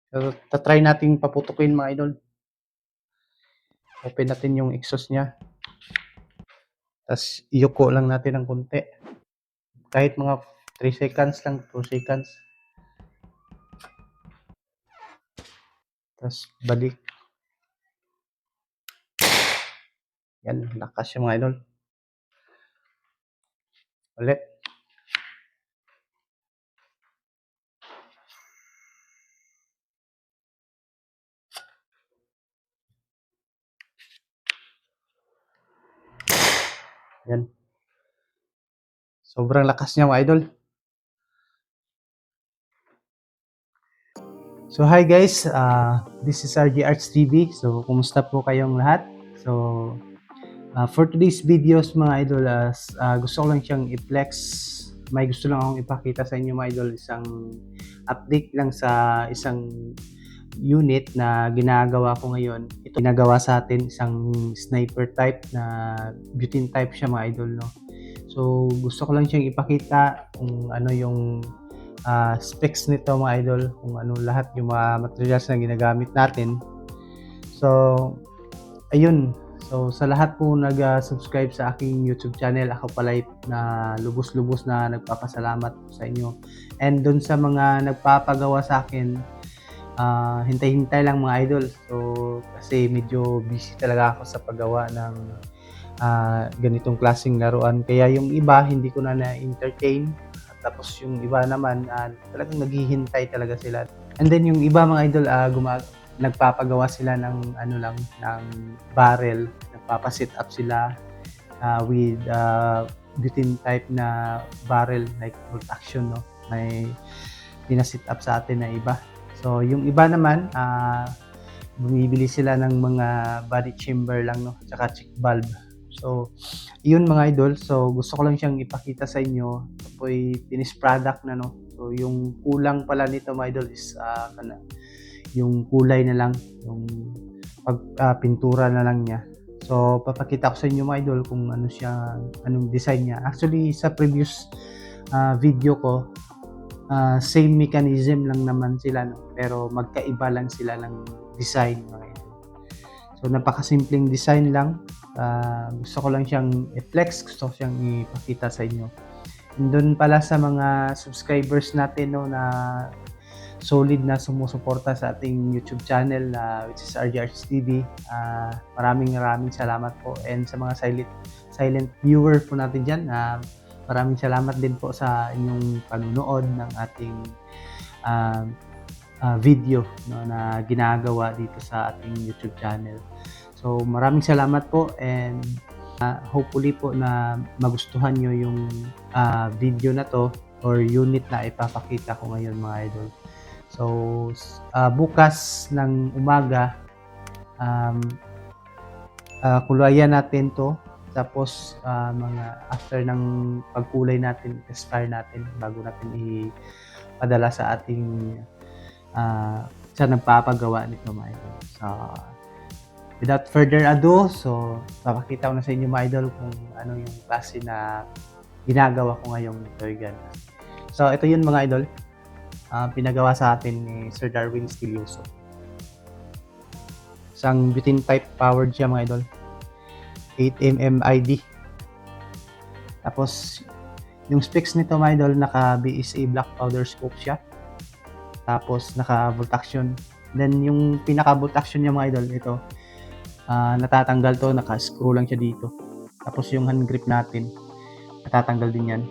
So, tatry natin paputukin mga idol. Open natin yung exhaust niya. Tapos, iyuko lang natin ng konti. Kahit mga 3 seconds lang, 2 seconds. Tapos, balik. Yan, lakas yung mga idol. Ulit. Yan. Sobrang lakas niya mga idol. So hi guys, this is RG Arts TV. So kumusta po kayong lahat? So for today's videos mga idol, gusto ko lang siyang i-flex. May gusto lang akong ipakita sa inyo mga idol, isang update lang sa isang unit na ginagawa ko ngayon. Ito ginagawa sa atin, isang sniper type na butane type siya mga idol, no? So gusto ko lang siyang ipakita kung ano yung specs nito mga idol, kung ano lahat yung mga materials na ginagamit natin. So ayun, so sa lahat po nag-subscribe sa aking YouTube channel, ako pala na lubos-lubos na nagpapasalamat sa inyo. And dun sa mga nagpapagawa sa akin, hintay-hintay lang mga idol. So kasi medyo busy talaga ako sa paggawa ng ganitong klaseng laruan. Kaya yung iba hindi ko na na-entertain. Tapos yung iba naman talagang naghihintay talaga sila. And then yung iba mga idol nagpapagawa sila ng ano lang, ng barrel, nagpapa-set up sila with butane type na barrel like bolt action, no? May pina-set up sa atin na iba. So yung iba naman bumibili sila ng mga body chamber lang, no? Tsaka check valve. So yun mga idol, so gusto ko lang siyang ipakita sa inyo. Ito po ay finished product na, no? So yung kulang pala nito mga idol is yung kulay na lang, yung pintura na lang niya. So papakita ko sa inyo mga idol kung ano siya, anong design niya. Actually sa previous video ko, same mechanism lang naman sila, no? Pero magkaiba lang sila ng design mga idol. So napakasimpleng design lang. Gusto ko lang siyang i-flex, gusto ko siyang ipakita sa inyo. And doon pala sa mga subscribers natin, no, na solid na sumusuporta sa ating YouTube channel which is RG Arts TV. Maraming salamat po. And sa mga silent viewer po natin dyan, maraming salamat din po sa inyong panunood ng ating video, no, na ginagawa dito sa ating YouTube channel. So maraming salamat po, and hopefully po na magustuhan nyo yung video na to or unit na ipapakita ko ngayon mga idol. So bukas ng umaga kulayan natin to, tapos mga after ng pagkulay natin, expire natin bago natin ipadala sa ating sa nagpapagawa nito mga idol. So without further ado, so papakita ko na sa inyo mga idol kung ano yung klase na ginagawa ko ngayong toy gun. So ito yun mga idol, pinagawa sa atin ni Sir Darwin Stilioso. Isang butane type powered siya mga idol, 8mm ID. Tapos yung specs nito mga idol, naka BSA black powder scope siya, tapos naka bolt action. Then yung pinaka bolt action niya mga idol, ito natatanggal to, naka-screw lang siya dito. Tapos yung hand grip natin, natatanggal din yan.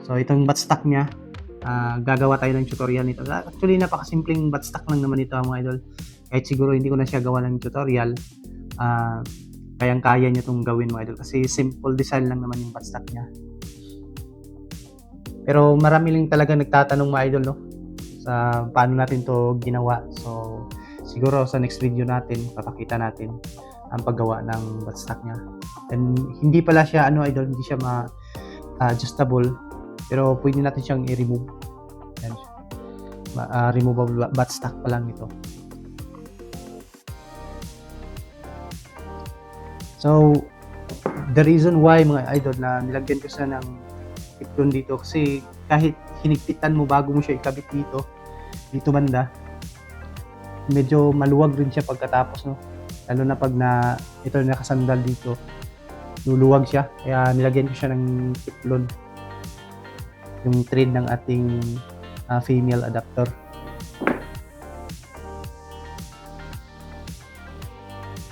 So itong buttstock niya, gagawa tayo ng tutorial nito. Actually napakasimpleng buttstock lang naman ito mga idol. Kahit siguro hindi ko na siya gawa ng tutorial, kayang-kaya niya itong gawin mga idol, kasi simple design lang naman yung buttstock niya. Pero marami lang talaga nagtatanong mga idol, no, sa paano natin to ginawa. So siguro sa next video natin, papakita natin ang paggawa ng buttstock niya. And hindi pala siya idol, hindi siya adjustable, pero pwede natin siyang i-remove. Yan, removable buttstock pa lang ito. So the reason why mga idol na nilagyan ko siya ng Teflon dito, kasi kahit hinigpitan mo bago mo siya ikabit dito, dito banda. Medyo maluwag rin siya pagkatapos, no? Lalo na pag ito nakasandal dito, luluwag siya. Kaya nilagyan ko siya ng tiplon, yung thread ng ating female adapter.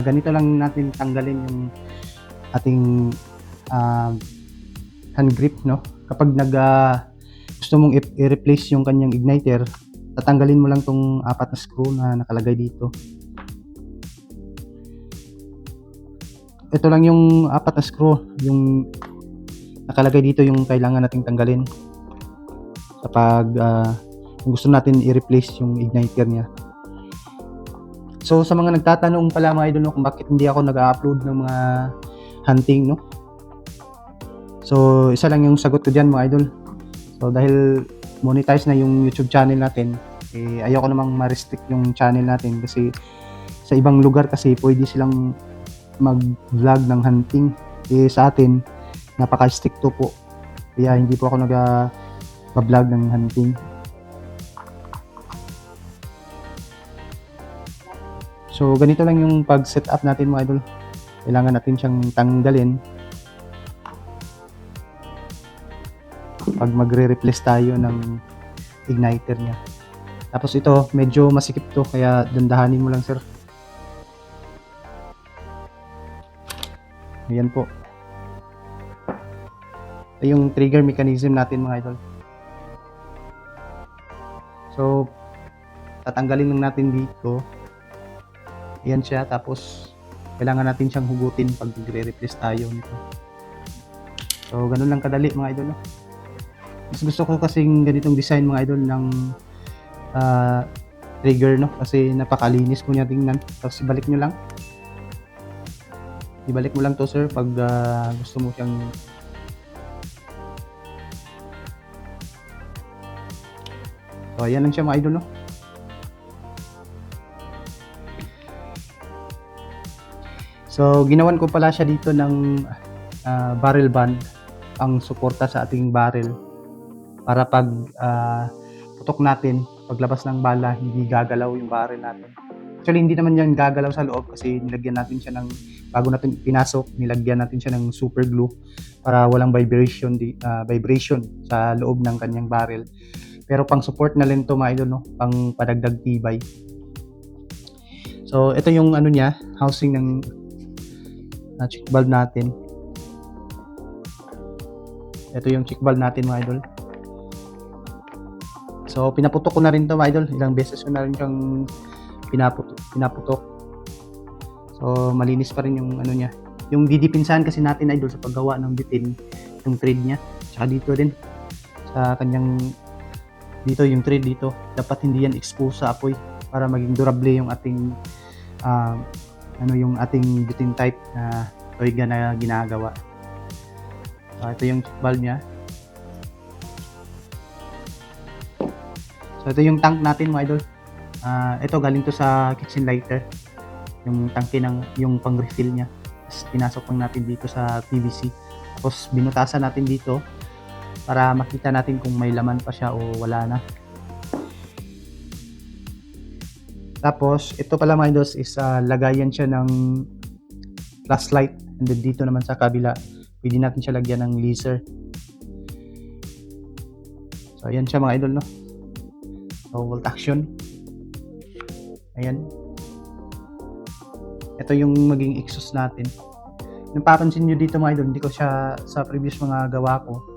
Ganito lang natin tanggalin yung ating hand grip, no? Kapag gusto mong i-replace yung kanyang igniter, tatanggalin mo lang tong 4 na screw na nakalagay dito. Ito lang yung 4 na screw, yung nakalagay dito, yung kailangan nating tanggalin kapag gusto natin i-replace yung igniter niya. So sa mga nagtatanong pala mga idol, no, kung bakit hindi ako nag-upload ng mga hunting, no? So isa lang yung sagot ko dyan mga idol. So dahil monetize na yung YouTube channel natin, ayoko namang ma-restrict yung channel natin kasi sa ibang lugar kasi pwede silang mag-vlog ng hunting. Sa atin, napaka-stricto po. Kaya hindi po ako nag-vlog ng hunting. So ganito lang yung pag-setup natin mga idol. Kailangan natin siyang tanggalin pag magre-replace tayo ng igniter niya. Tapos ito, medyo masikip to, kaya dandahanin mo lang sir. Ayan po. Ito yung trigger mechanism natin mga idol. So tatanggalin lang natin dito. Ayan siya, tapos kailangan natin siyang hugutin pag magre-replace tayo nito. So ganun lang kadali mga idol, no? Mas gusto ko kasing ganitong design mga idol ng trigger, no? Kasi napakalinis po niya tingnan. Tapos ibalik nyo lang. Ibalik mo lang to sir pag gusto mo siyang so ayan lang siya mga idol, no? So ginawan ko pala siya dito ng barrel band ang suporta sa ating barrel para pag putok natin, paglabas ng bala, hindi gagalaw yung barrel natin. Actually hindi naman yan gagalaw sa loob kasi nilagyan natin siya ng, bago natin pinasok, nilagyan natin siya ng super glue para walang vibration sa loob ng kanyang barrel. Pero pang support na lang to mga idol, no? Pang padagdag tibay. So ito yung ano niya, housing ng check valve natin. Ito yung check valve natin mga idol. So pinaputok ko na rin to mga idol. Ilang beses ko na rin siyang pinaputok. So malinis pa rin yung ano niya. Yung didipinsahan kasi natin idol sa paggawa ng bitin, yung thread niya. Tsaka dito din sa kanyang dito yung thread dito. Dapat hindi yan expose sa apoy para maging durable yung ating yung ating bitin type na toiga na ginagawa. So ito yung check valve niya. So ito yung tank natin mga idol. Ito galing to sa kitchen lighter. Yung tangke ng yung pang-refill niya. Tapos pinasok lang natin dito sa PVC. Tapos binutasan natin dito para makita natin kung may laman pa siya o wala na. Tapos ito pala mga idol is lagayan siya ng flashlight, and then dito naman sa kabila pwede natin siya lagyan ng laser. So ayan siya mga idol, no? So volt action. Ayan. Ito yung maging exhaust natin. Napapansin nyo dito mga idol, hindi ko siya sa previous mga gawa ko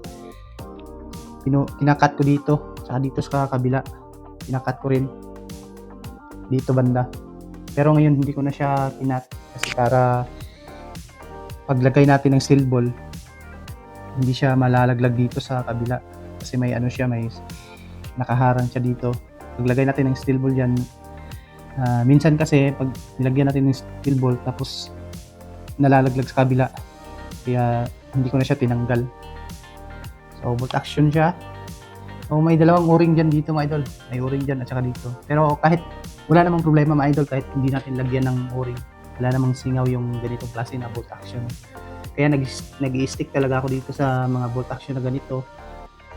kinakat ko dito, saka dito sa kabila kinakat ko rin dito banda. Pero ngayon hindi ko na siya kinat kasi para paglagay natin ng steel ball hindi siya malalaglag dito sa kabila kasi may ano siya, may nakaharang siya dito. Paglagay natin ng steel ball dyan, minsan kasi pag nilagyan natin ng steel ball tapos nalalaglag sa kabila, kaya hindi ko na siya tinanggal. So bolt action siya. So may dalawang o-ring dyan dito mga idol, may o-ring dyan at saka dito. Pero kahit wala namang problema mga idol, kahit hindi natin lagyan ng o-ring, wala namang singaw yung ganitong klase na bolt action. Kaya nag-i-stick talaga ako dito sa mga bolt action na ganito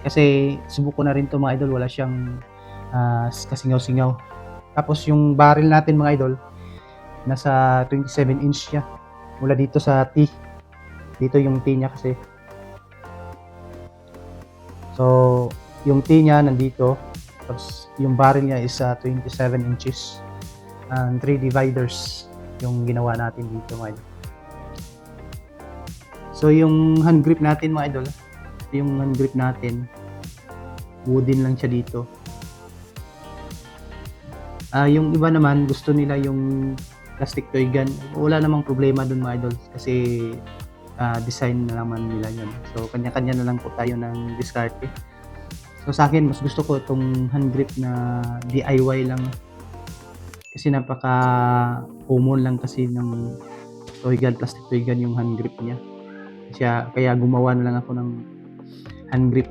kasi subuko na rin to mga idol, wala siyang kasingaw-singaw. Tapos yung barrel natin mga idol, nasa 27 inch siya. Mula dito sa T. Dito yung T niya kasi. So, yung T niya nandito. Tapos yung barrel niya is 27 inches. And 3 dividers yung ginawa natin dito mga idol. So, yung hand grip natin mga idol, yung hand grip natin, wooden lang siya dito. Yung iba naman, gusto nila yung plastic toy gun. Wala namang problema dun mga idol kasi design na naman nila yun. So, kanya-kanya na lang po tayo ng diskarte. So, sa akin, mas gusto ko itong hand grip na DIY lang. Kasi napaka-common lang kasi ng toy gun, plastic toy gun yung hand grip niya. Kaya gumawa na lang ako ng hand grip.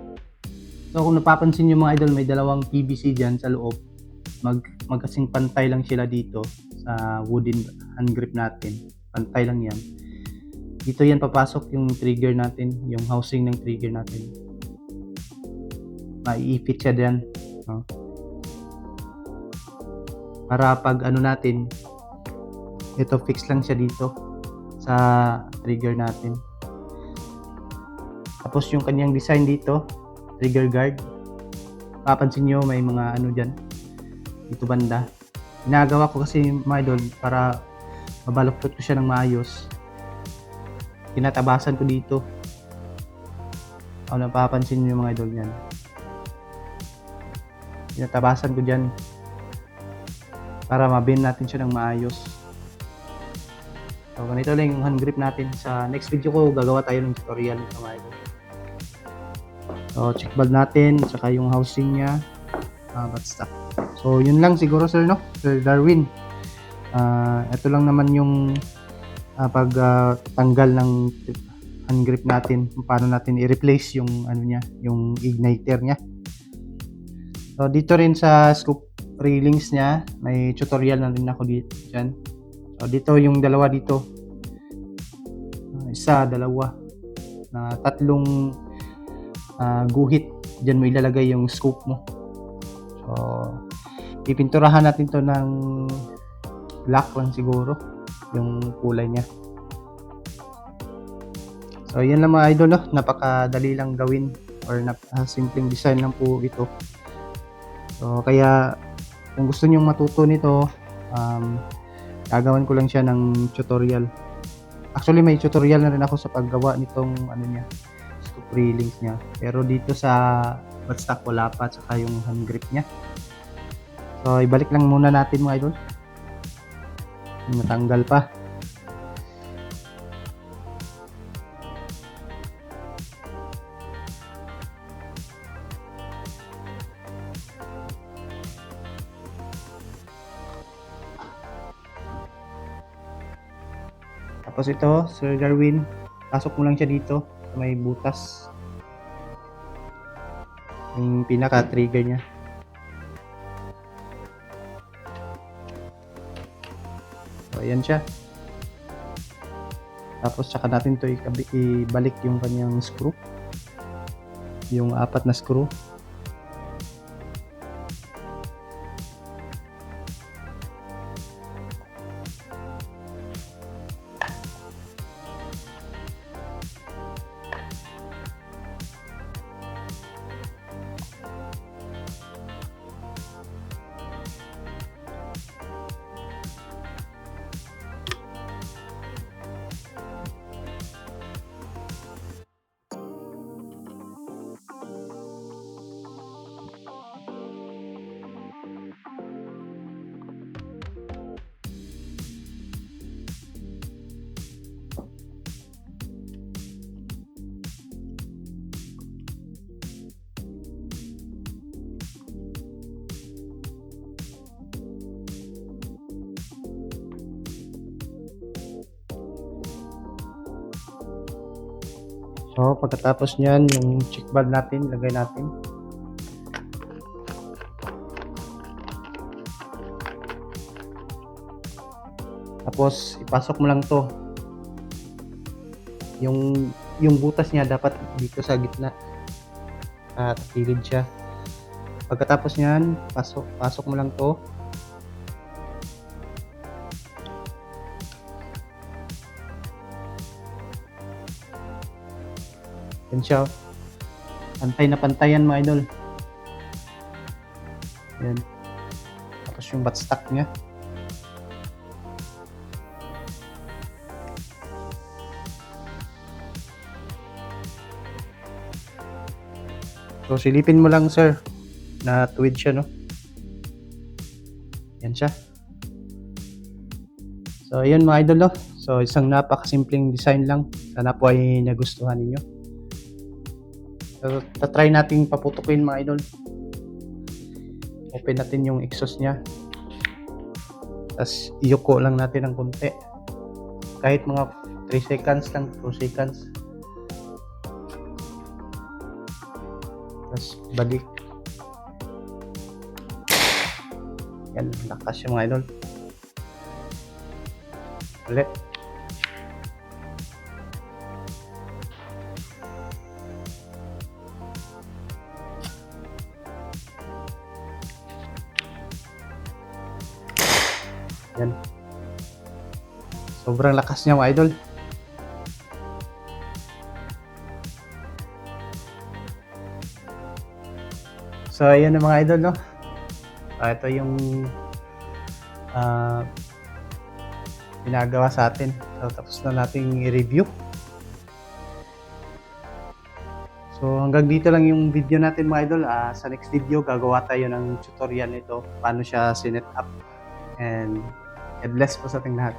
So, kung napapansin nyo mga idol, may dalawang PVC dyan sa loob. Magkasing pantay lang sila dito sa wooden hand grip natin. Pantay lang yan. Dito yan papasok yung trigger natin, yung housing ng trigger natin. Maiipit siya dyan. No? Para pag ano natin, ito fix lang siya dito sa trigger natin. Tapos yung kanyang design dito, trigger guard. Papansin nyo may mga ano dyan dito banda. Ginagawa ko kasi mga idol para mabaluktot ko siya ng maayos. Tinatabasan ko dito. Napapansin nyo mga idol yan. Tinatabasan ko dyan para mabend natin siya ng maayos. So ganito lang yung hand grip natin. Sa next video ko gagawa tayo ng tutorial nito mga idol. So check valve natin, saka yung housing niya, backstop. So yun lang siguro sir, no? Sir Darwin. Ito lang naman yung pagtanggal ng hand grip natin, paano natin i-replace yung ano niya, yung igniter niya. So dito rin sa scoop railings niya, may tutorial na rin ako dito diyan. So dito yung dalawa dito. Isa, dalawa na tatlong guhit. Diyan mo ilalagay yung scoop mo. So pipinturahan natin to ng black lang siguro yung kulay niya. So yan lang mga idol, no? Napakadali lang gawin or simpleng design lang po ito. So kaya kung gusto niyo matuto nito, gagawin ko lang siya ng tutorial. Actually may tutorial na rin ako sa paggawa nitong ano niya, scoop railings niya. Pero dito sa buttstock wala pa, saka yung hand grip niya. So ibalik lang muna natin mga idol. Natanggal pa. Tapos ito, Sir Darwin, pasok mo lang siya dito sa may butas. Yung pinaka-trigger niya. So, ayan siya. Tapos, saka natin ito ibalik yung kanyang screw. Yung 4 na screw. So, pagkatapos niyan, yung check valve natin, lagay natin. Tapos, ipasok mo lang to. Yung butas niya dapat dito sa gitna. At kilid siya. Pagkatapos niyan, pasok mo lang to. Yan siya. Pantay na pantayan mga idol. Yan. Tapos yung buttstock niya. So silipin mo lang sir na tuwid siya, no? Yan siya. So ayun mga idol, no? So isang napakasimpleng design lang. Sana po ay nagustuhan ninyo. So tatry nating paputukin mga idol. Open natin yung exhaust niya. Tapos iyuko lang natin ng konti. Kahit mga 3 seconds lang, 2 seconds. Tapos balik. Yan, lakas yung mga idol. Ulit. Yan. Sobrang lakas niya mga idol. So ayan na mga idol, no? Ito yung ginagawa sa atin. So tapos na nating i-review. So hanggang dito lang yung video natin mga idol. Sa next video gagawa tayo ng tutorial nito paano siya sinet up. And God bless po sa ating lahat.